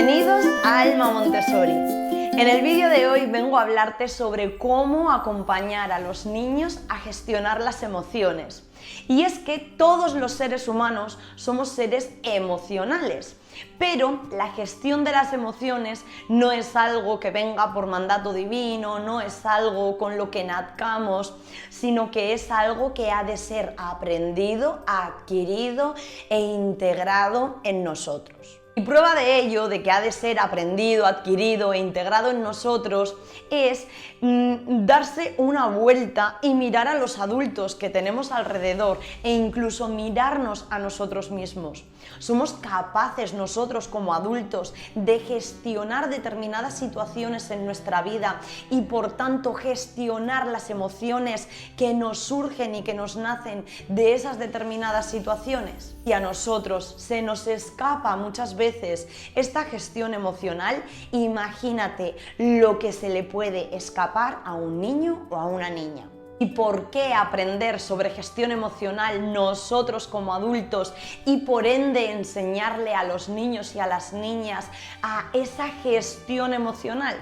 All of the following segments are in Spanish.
Bienvenidos a Alma Montessori. En el vídeo de hoy vengo a hablarte sobre cómo acompañar a los niños a gestionar las emociones. Y es que todos los seres humanos somos seres emocionales, pero la gestión de las emociones no es algo que venga por mandato divino, no es algo con lo que nazcamos, sino que es algo que ha de ser aprendido, adquirido e integrado en nosotros. Y prueba de ello, de que ha de ser aprendido, adquirido e integrado en nosotros, es darse una vuelta y mirar a los adultos que tenemos alrededor e incluso mirarnos a nosotros mismos. Somos capaces nosotros como adultos de gestionar determinadas situaciones en nuestra vida y por tanto gestionar las emociones que nos surgen y que nos nacen de esas determinadas situaciones. Y a nosotros se nos escapa muchas veces esta gestión emocional. Imagínate lo que se le puede escapar a un niño o a una niña. ¿Y por qué aprender sobre gestión emocional nosotros como adultos y por ende enseñarle a los niños y a las niñas a esa gestión emocional?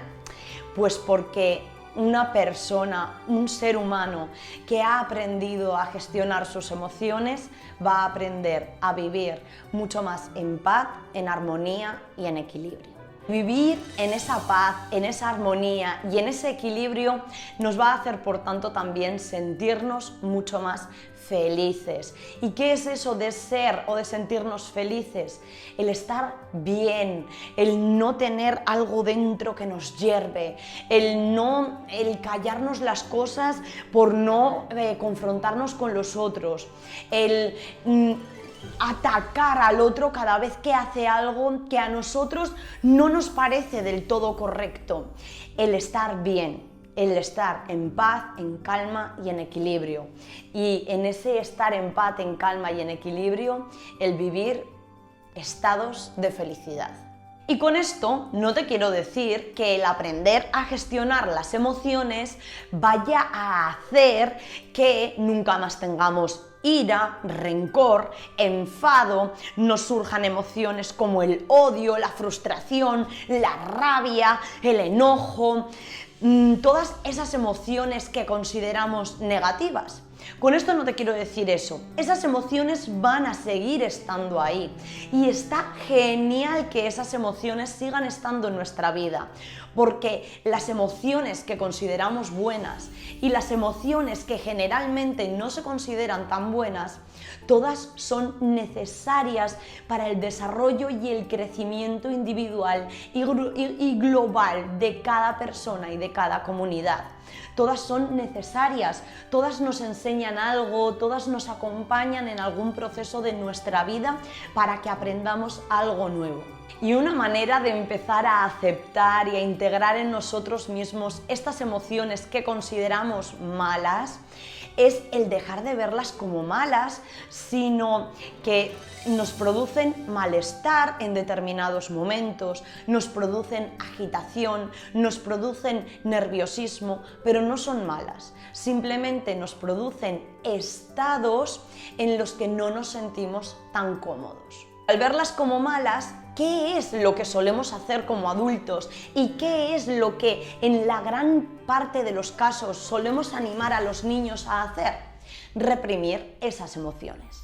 Pues porque una persona, un ser humano que ha aprendido a gestionar sus emociones va a aprender a vivir mucho más en paz, en armonía y en equilibrio. Vivir en esa paz, en esa armonía y en ese equilibrio nos va a hacer, por tanto, también sentirnos mucho más felices. ¿Y qué es eso de ser o de sentirnos felices? El estar bien, el no tener algo dentro que nos hierve, el callarnos las cosas por no confrontarnos con los otros, el atacar al otro cada vez que hace algo que a nosotros no nos parece del todo correcto. El estar bien, el estar en paz, en calma y en equilibrio. Y en ese estar en paz, en calma y en equilibrio, el vivir estados de felicidad. Y con esto no te quiero decir que el aprender a gestionar las emociones vaya a hacer que nunca más tengamos ira, rencor, enfado, nos surjan emociones como el odio, la frustración, la rabia, el enojo, todas esas emociones que consideramos negativas. Con esto no te quiero decir eso. Esas emociones van a seguir estando ahí y está genial que esas emociones sigan estando en nuestra vida, porque las emociones que consideramos buenas y las emociones que generalmente no se consideran tan buenas, todas son necesarias para el desarrollo y el crecimiento individual y global de cada persona y de cada comunidad. Todas son necesarias, todas nos enseñan algo, todas nos acompañan en algún proceso de nuestra vida para que aprendamos algo nuevo. Y una manera de empezar a aceptar y a integrar en nosotros mismos estas emociones que consideramos malas es el dejar de verlas como malas, sino que nos producen malestar en determinados momentos, nos producen agitación, nos producen nerviosismo, pero no son malas. Simplemente nos producen estados en los que no nos sentimos tan cómodos. Al verlas como malas, ¿qué es lo que solemos hacer como adultos? ¿Y qué es lo que en la gran parte de los casos solemos animar a los niños a hacer? Reprimir esas emociones.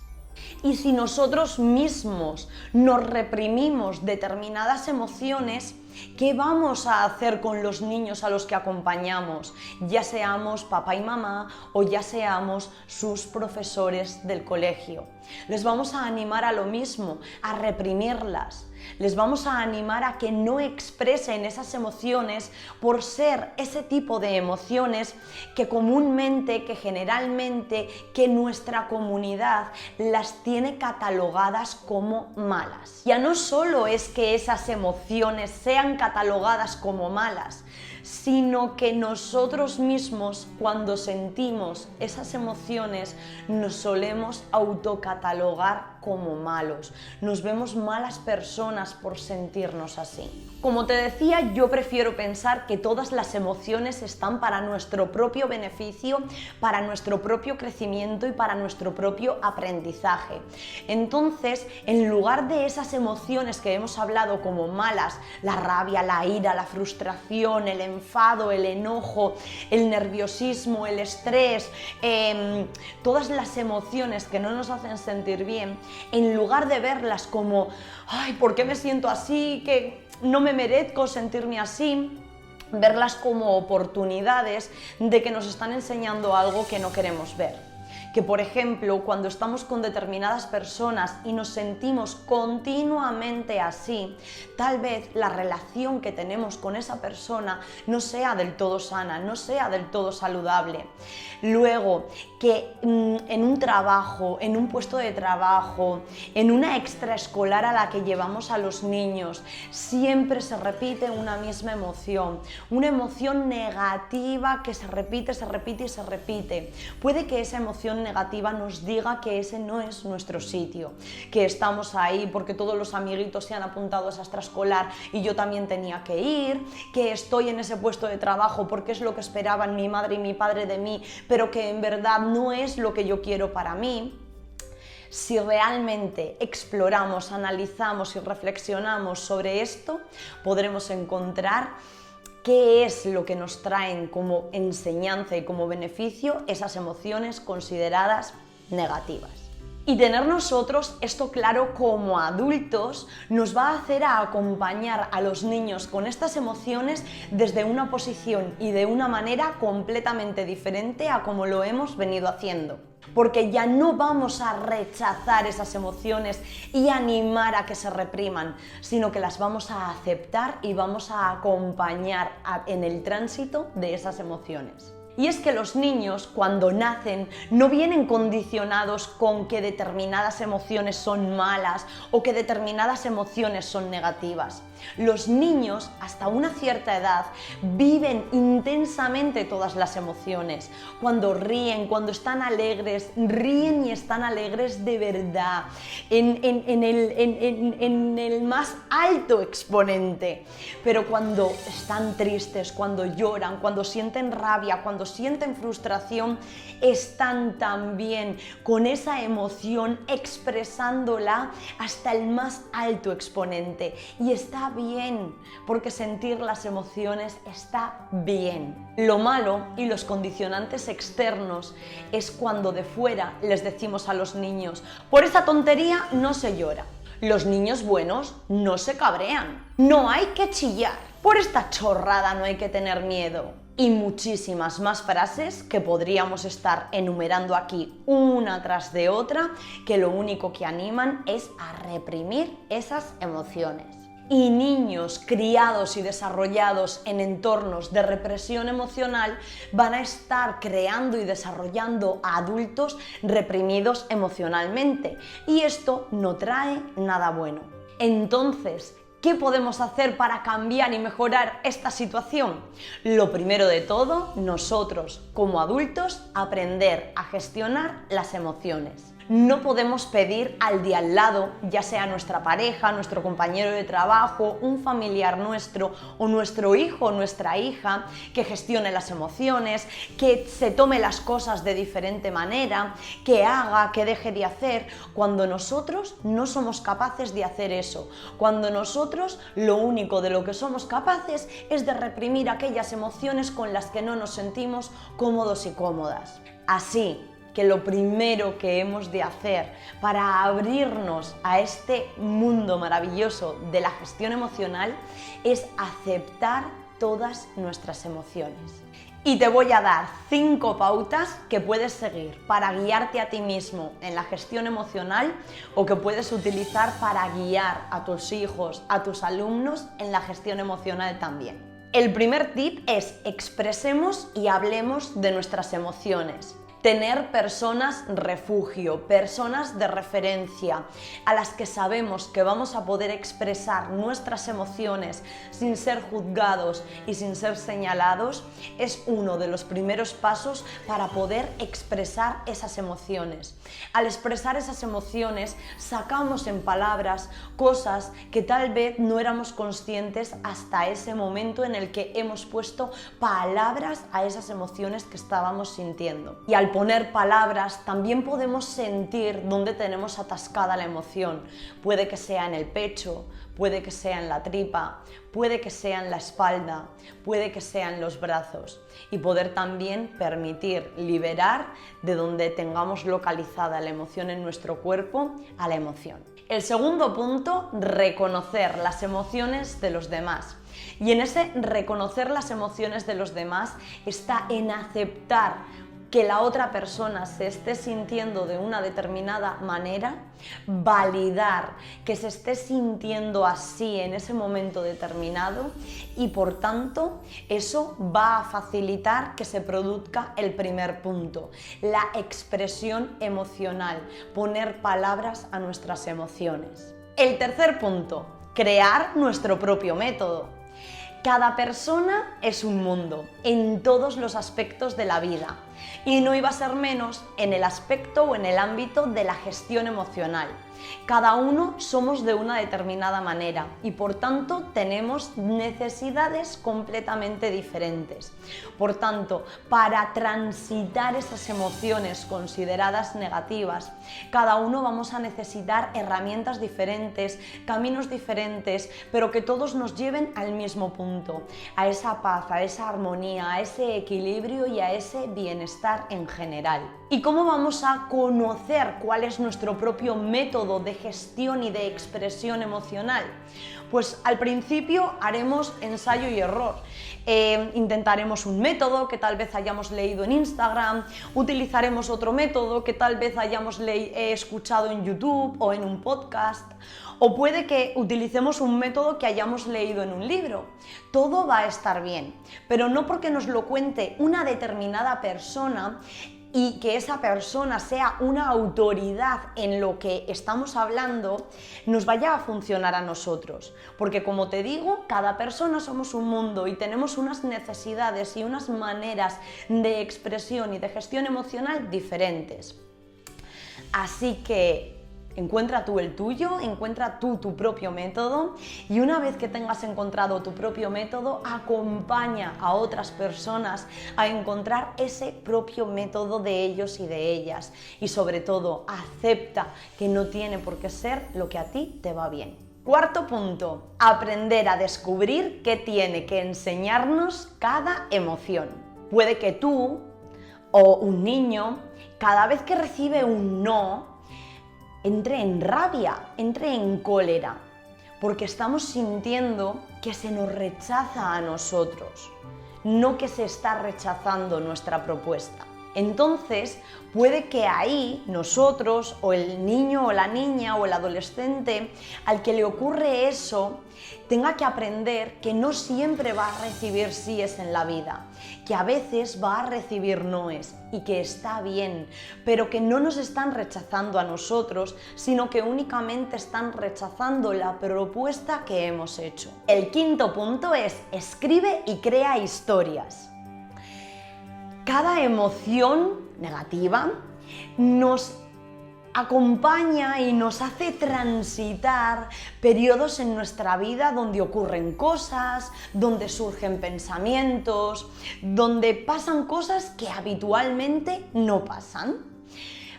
Y si nosotros mismos nos reprimimos determinadas emociones, ¿qué vamos a hacer con los niños a los que acompañamos? Ya seamos papá y mamá o ya seamos sus profesores del colegio. Les vamos a animar a lo mismo, a reprimirlas. Les vamos a animar a que no expresen esas emociones por ser ese tipo de emociones que comúnmente, que generalmente, que nuestra comunidad las tiene catalogadas como malas. Ya no solo es que esas emociones sean catalogadas como malas, sino que nosotros mismos, cuando sentimos esas emociones, nos solemos autocatalogar como malos. Nos vemos malas personas por sentirnos así. Como te decía, yo prefiero pensar que todas las emociones están para nuestro propio beneficio, para nuestro propio crecimiento y para nuestro propio aprendizaje. Entonces, en lugar de esas emociones que hemos hablado como malas, la rabia, la ira, la frustración, el enfado, el enojo, el nerviosismo, el estrés, todas las emociones que no nos hacen sentir bien, en lugar de verlas como ¡ay, ¿por qué me siento así? Que no me merezco sentirme así, verlas como oportunidades de que nos están enseñando algo que no queremos ver. Que, por ejemplo, cuando estamos con determinadas personas y nos sentimos continuamente así, tal vez la relación que tenemos con esa persona no sea del todo sana, no sea del todo saludable. Luego, que en un trabajo, en un puesto de trabajo, en una extraescolar a la que llevamos a los niños, siempre se repite una misma emoción, una emoción negativa que se repite, se repite y se repite. Puede que esa emoción negativa nos diga que ese no es nuestro sitio, que estamos ahí porque todos los amiguitos se han apuntado a esa extraescolar y yo también tenía que ir, que estoy en ese puesto de trabajo porque es lo que esperaban mi madre y mi padre de mí, pero que en verdad no es lo que yo quiero para mí. Si realmente exploramos, analizamos y reflexionamos sobre esto, podremos encontrar qué es lo que nos traen como enseñanza y como beneficio esas emociones consideradas negativas. Y tener nosotros esto claro como adultos nos va a hacer a acompañar a los niños con estas emociones desde una posición y de una manera completamente diferente a como lo hemos venido haciendo. Porque ya no vamos a rechazar esas emociones y animar a que se repriman, sino que las vamos a aceptar y vamos a acompañar en el tránsito de esas emociones. Y es que los niños, cuando nacen, no vienen condicionados con que determinadas emociones son malas o que determinadas emociones son negativas. Los niños, hasta una cierta edad, viven intensamente todas las emociones. Cuando ríen, cuando están alegres, ríen y están alegres de verdad, en el más alto exponente. Pero cuando están tristes, cuando lloran, cuando sienten rabia, cuando sienten frustración, están también con esa emoción expresándola hasta el más alto exponente. Y está bien, porque sentir las emociones está bien. Lo malo y los condicionantes externos es cuando de fuera les decimos a los niños: por esa tontería no se llora. Los niños buenos no se cabrean. No hay que chillar. Por esta chorrada no hay que tener miedo. Y muchísimas más frases que podríamos estar enumerando aquí una tras de otra, que lo único que animan es a reprimir esas emociones. Y niños criados y desarrollados en entornos de represión emocional van a estar creando y desarrollando a adultos reprimidos emocionalmente. Y esto no trae nada bueno. Entonces, ¿qué podemos hacer para cambiar y mejorar esta situación? Lo primero de todo, nosotros como adultos aprender a gestionar las emociones. No podemos pedir al de al lado, ya sea nuestra pareja, nuestro compañero de trabajo, un familiar nuestro o nuestro hijo o nuestra hija, que gestione las emociones, que se tome las cosas de diferente manera, que haga, que deje de hacer, cuando nosotros no somos capaces de hacer eso, cuando nosotros lo único de lo que somos capaces es de reprimir aquellas emociones con las que no nos sentimos cómodos y cómodas. Así que lo primero que hemos de hacer para abrirnos a este mundo maravilloso de la gestión emocional es aceptar todas nuestras emociones. Y te voy a dar 5 pautas que puedes seguir para guiarte a ti mismo en la gestión emocional o que puedes utilizar para guiar a tus hijos, a tus alumnos en la gestión emocional también. El primer tip es: expresemos y hablemos de nuestras emociones. Tener personas refugio, personas de referencia, a las que sabemos que vamos a poder expresar nuestras emociones sin ser juzgados y sin ser señalados, es uno de los primeros pasos para poder expresar esas emociones. Al expresar esas emociones, sacamos en palabras cosas que tal vez no éramos conscientes hasta ese momento en el que hemos puesto palabras a esas emociones que estábamos sintiendo. Y al poner palabras también podemos sentir dónde tenemos atascada la emoción. Puede que sea en el pecho, puede que sea en la tripa, puede que sea en la espalda, puede que sea en los brazos, y poder también permitir liberar de donde tengamos localizada la emoción en nuestro cuerpo a la emoción. El segundo punto, reconocer las emociones de los demás. Y en ese reconocer las emociones de los demás está en aceptar que la otra persona se esté sintiendo de una determinada manera, validar que se esté sintiendo así en ese momento determinado, y por tanto eso va a facilitar que se produzca el primer punto, la expresión emocional, poner palabras a nuestras emociones. El tercer punto, crear nuestro propio método. Cada persona es un mundo en todos los aspectos de la vida, y no iba a ser menos en el aspecto o en el ámbito de la gestión emocional. Cada uno somos de una determinada manera y por tanto tenemos necesidades completamente diferentes. Por tanto, para transitar esas emociones consideradas negativas, cada uno vamos a necesitar herramientas diferentes, caminos diferentes, pero que todos nos lleven al mismo punto, a esa paz, a esa armonía, a ese equilibrio y a ese bienestar en general. ¿Y cómo vamos a conocer cuál es nuestro propio método de gestión y de expresión emocional? Pues al principio haremos ensayo y error. Intentaremos un método que tal vez hayamos leído en Instagram, utilizaremos otro método que tal vez hayamos escuchado en YouTube o en un podcast, o puede que utilicemos un método que hayamos leído en un libro. Todo va a estar bien, pero no porque nos lo cuente una determinada persona y que esa persona sea una autoridad en lo que estamos hablando, nos vaya a funcionar a nosotros. Porque como te digo, cada persona somos un mundo y tenemos unas necesidades y unas maneras de expresión y de gestión emocional diferentes. Así que encuentra tú el tuyo, encuentra tú tu propio método, y una vez que tengas encontrado tu propio método, acompaña a otras personas a encontrar ese propio método de ellos y de ellas. Y sobre todo, acepta que no tiene por qué ser lo que a ti te va bien. Cuarto punto, aprender a descubrir qué tiene que enseñarnos cada emoción. Puede que tú o un niño, cada vez que recibe un no, entre en rabia, entre en cólera, porque estamos sintiendo que se nos rechaza a nosotros, no que se está rechazando nuestra propuesta. Entonces, puede que ahí nosotros, o el niño o la niña o el adolescente al que le ocurre eso, tenga que aprender que no siempre va a recibir síes en la vida, que a veces va a recibir noes y que está bien, pero que no nos están rechazando a nosotros, sino que únicamente están rechazando la propuesta que hemos hecho. El quinto punto es: escribe y crea historias. Cada emoción negativa nos acompaña y nos hace transitar periodos en nuestra vida donde ocurren cosas, donde surgen pensamientos, donde pasan cosas que habitualmente no pasan.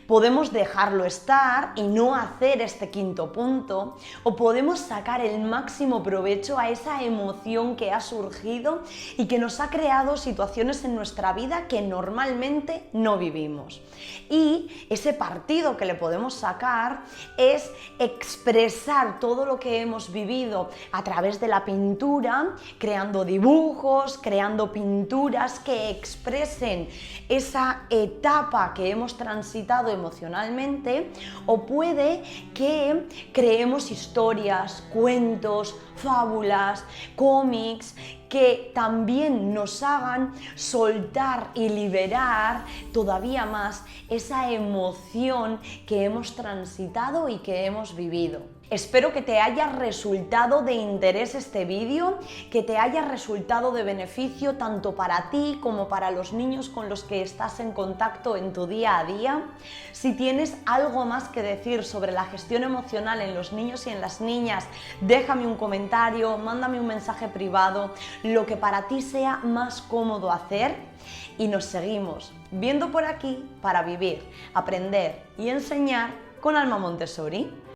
Podemos dejarlo estar y no hacer este quinto punto, o podemos sacar el máximo provecho a esa emoción que ha surgido y que nos ha creado situaciones en nuestra vida que normalmente no vivimos. Y ese partido que le podemos sacar es expresar todo lo que hemos vivido a través de la pintura, creando dibujos, creando pinturas que expresen esa etapa que hemos transitado emocionalmente, o puede que creemos historias, cuentos, fábulas, cómics que también nos hagan soltar y liberar todavía más esa emoción que hemos transitado y que hemos vivido. Espero que te haya resultado de interés este vídeo, que te haya resultado de beneficio tanto para ti como para los niños con los que estás en contacto en tu día a día. Si tienes algo más que decir sobre la gestión emocional en los niños y en las niñas, déjame un comentario, mándame un mensaje privado, lo que para ti sea más cómodo hacer, y nos seguimos viendo por aquí para vivir, aprender y enseñar con Alma Montessori.